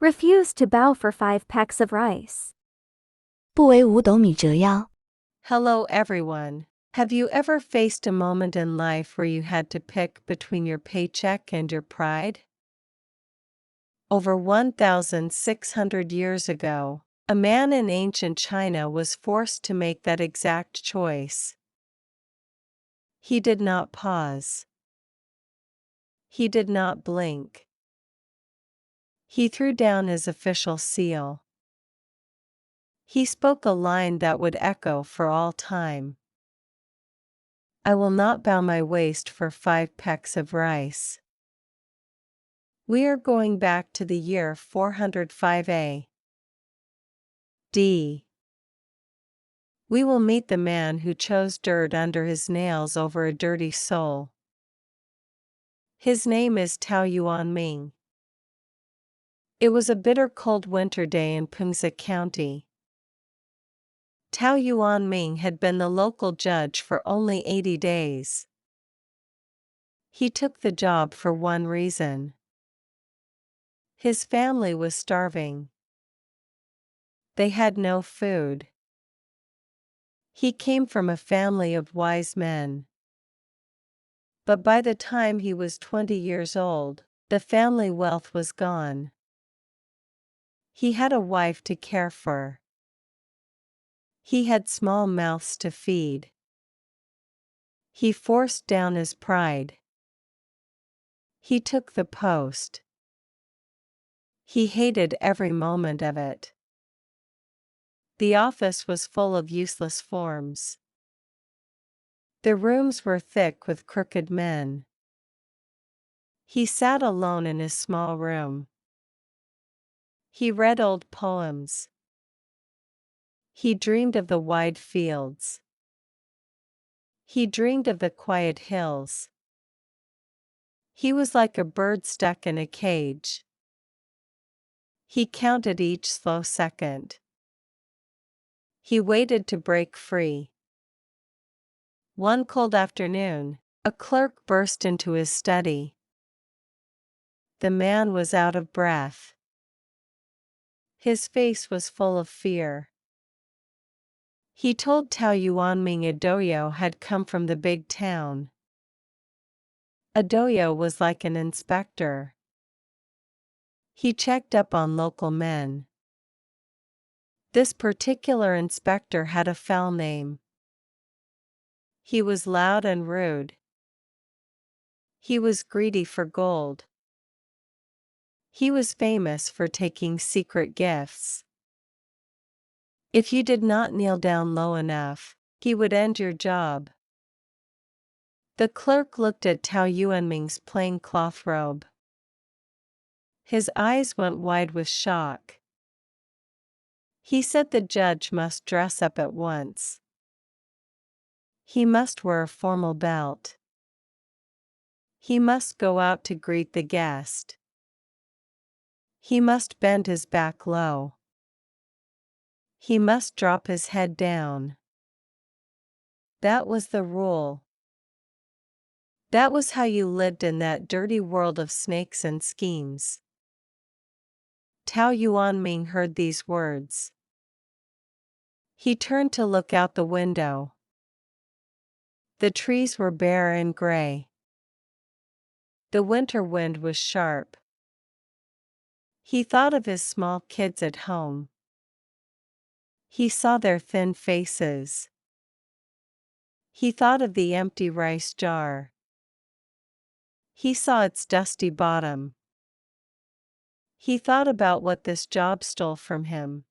Refuse to bow for 5 pecks of rice. 不为五斗米折腰。 Hello everyone. Have you ever faced a moment in life where you had to pick between your paycheck and your pride? Over 1,600 years ago, a man in ancient China was forced to make that exact choice. He did not pause. He did not blink. He threw down his official seal. He spoke a line that would echo for all time. I will not bow my waist for 5 pecks of rice. We are going back to the year 405 A.D. We will meet the man who chose dirt under his nails over a dirty soul. His name is Tao Yuanming. It was a bitter cold winter day in Pengzi County. Tao Yuanming had been the local judge for only 80 days. He took the job for one reason. His family was starving. They had no food. He came from a family of wise men. But by the time he was 20 years old, the family wealth was gone. He had a wife to care for. He had small mouths to feed. He forced down his pride. He took the post. He hated every moment of it. The office was full of useless forms. The rooms were thick with crooked men. He sat alone in his small room. He read old poems. He dreamed of the wide fields. He dreamed of the quiet hills. He was like a bird stuck in a cage. He counted each slow second. He waited to break free. One cold afternoon, a clerk burst into his study. The man was out of breath. His face was full of fear. He told Tao Yuanming a doyo had come from the big town. A doyo was like an inspector. He checked up on local men. This particular inspector had a foul name. He was loud and rude. He was greedy for gold. He was famous for taking secret gifts. If you did not kneel down low enough, he would end your job. The clerk looked at Tao Yuanming's plain cloth robe. His eyes went wide with shock. He said the judge must dress up at once. He must wear a formal belt. He must go out to greet the guest. He must bend his back low. He must drop his head down. That was the rule. That was how you lived in that dirty world of snakes and schemes. Tao Yuanming heard these words. He turned to look out the window. The trees were bare and gray. The winter wind was sharp. He thought of his small kids at home. He saw their thin faces. He thought of the empty rice jar. He saw its dusty bottom. He thought about what this job stole from him.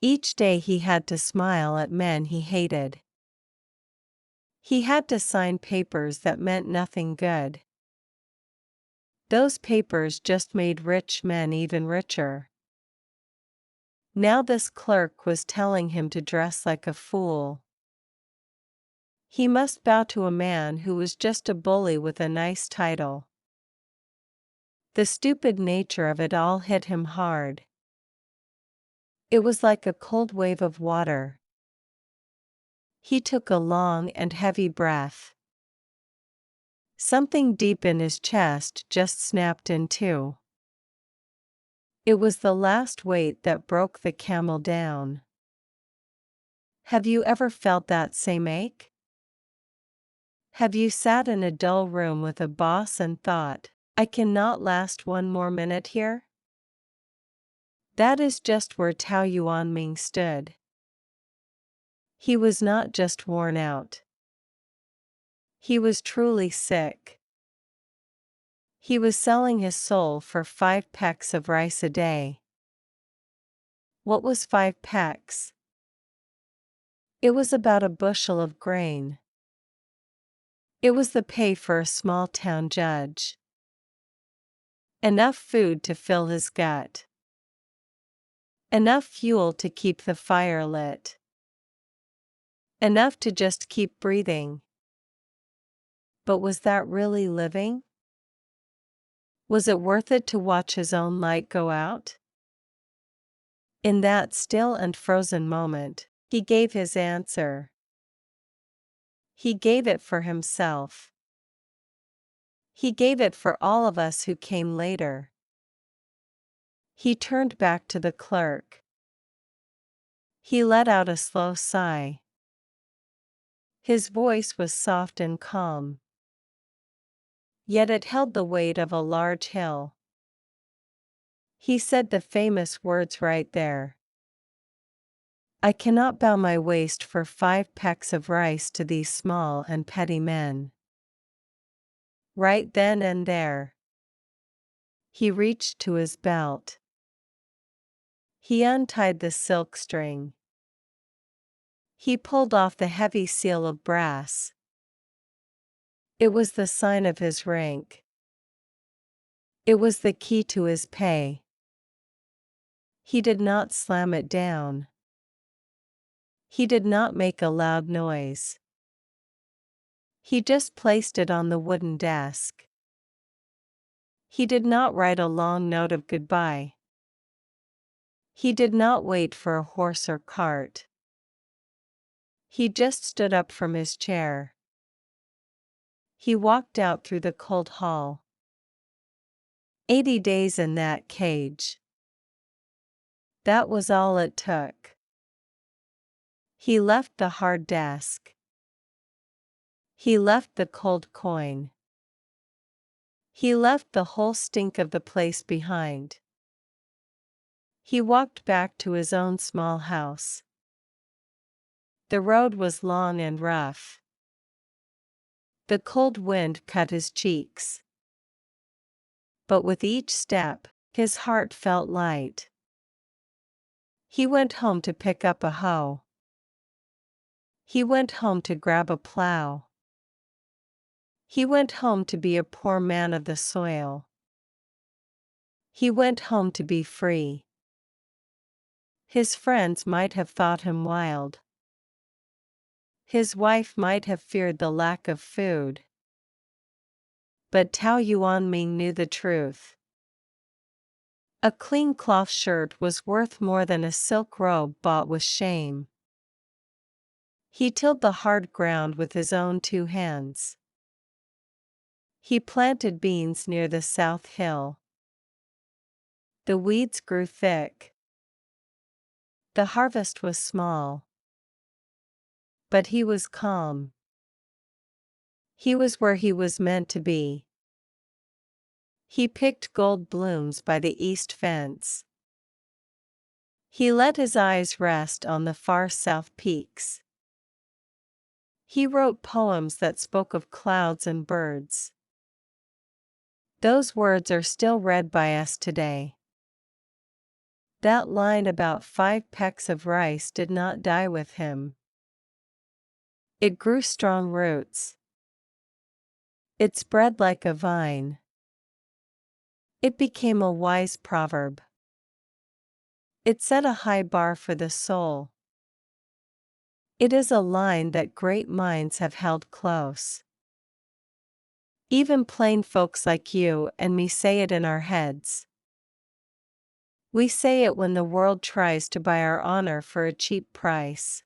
Each day he had to smile at men he hated. He had to sign papers that meant nothing good. Those papers just made rich men even richer. Now this clerk was telling him to dress like a fool. He must bow to a man who was just a bully with a nice title. The stupid nature of it all hit him hard. It was like a cold wave of water. He took a long and heavy breath. Something deep in his chest just snapped in two. It was the last weight that broke the camel down. Have you ever felt that same ache? Have you sat in a dull room with a boss and thought, I cannot last one more minute here? That is just where Tao Yuanming stood. He was not just worn out. He was truly sick. He was selling his soul for 5 pecks of rice a day. What was 5 pecks? It was about a bushel of grain. It was the pay for a small town judge. Enough food to fill his gut. Enough fuel to keep the fire lit. Enough to just keep breathing. But was that really living? Was it worth it to watch his own light go out? In that still and frozen moment, he gave his answer. He gave it for himself. He gave it for all of us who came later. He turned back to the clerk. He let out a slow sigh. His voice was soft and calm. Yet it held the weight of a large hill. He said the famous words right there. I cannot bow my waist for 5 pecks of rice to these small and petty men. Right then and there. He reached to his belt. He untied the silk string. He pulled off the heavy seal of brass. It was the sign of his rank. It was the key to his pay. He did not slam it down. He did not make a loud noise. He just placed it on the wooden desk. He did not write a long note of goodbye. He did not wait for a horse or cart. He just stood up from his chair. He walked out through the cold hall. 80 days in that cage. That was all it took. He left the hard desk. He left the cold coin. He left the whole stink of the place behind. He walked back to his own small house. The road was long and rough. The cold wind cut his cheeks. But with each step, his heart felt light. He went home to pick up a hoe. He went home to grab a plow. He went home to be a poor man of the soil. He went home to be free. His friends might have thought him wild. His wife might have feared the lack of food. But Tao Yuanming knew the truth. A clean cloth shirt was worth more than a silk robe bought with shame. He tilled the hard ground with his own 2 hands. He planted beans near the south hill. The weeds grew thick. The harvest was small. But he was calm. He was where he was meant to be. He picked gold blooms by the east fence. He let his eyes rest on the far south peaks. He wrote poems that spoke of clouds and birds. Those words are still read by us today. That line about 5 pecks of rice did not die with him. It grew strong roots. It spread like a vine. It became a wise proverb. It set a high bar for the soul. It is a line that great minds have held close. Even plain folks like you and me say it in our heads. We say it when the world tries to buy our honor for a cheap price.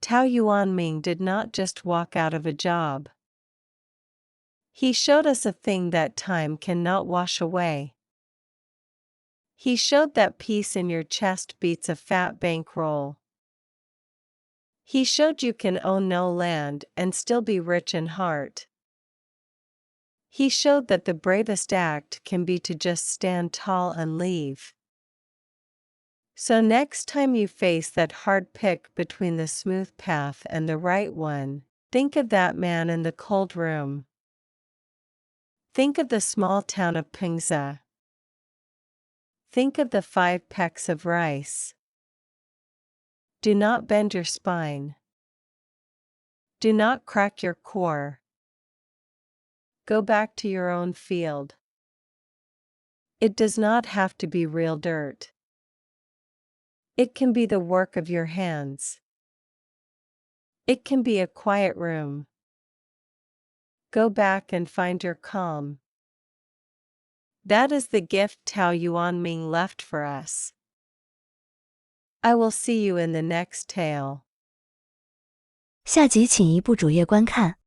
Tao Yuanming did not just walk out of a job. He showed us a thing that time cannot wash away. He showed that peace in your chest beats a fat bankroll. He showed you can own no land and still be rich in heart. He showed that the bravest act can be to just stand tall and leave. So next time you face that hard pick between the smooth path and the right one, think of that man in the cold room. Think of the small town of Pengza. Think of the 5 pecks of rice. Do not bend your spine. Do not crack your core. Go back to your own field. It does not have to be real dirt. It can be the work of your hands. It can be a quiet room. Go back and find your calm. That is the gift Tao Yuanming left for us. I will see you in the next tale. 下集请移步主页观看。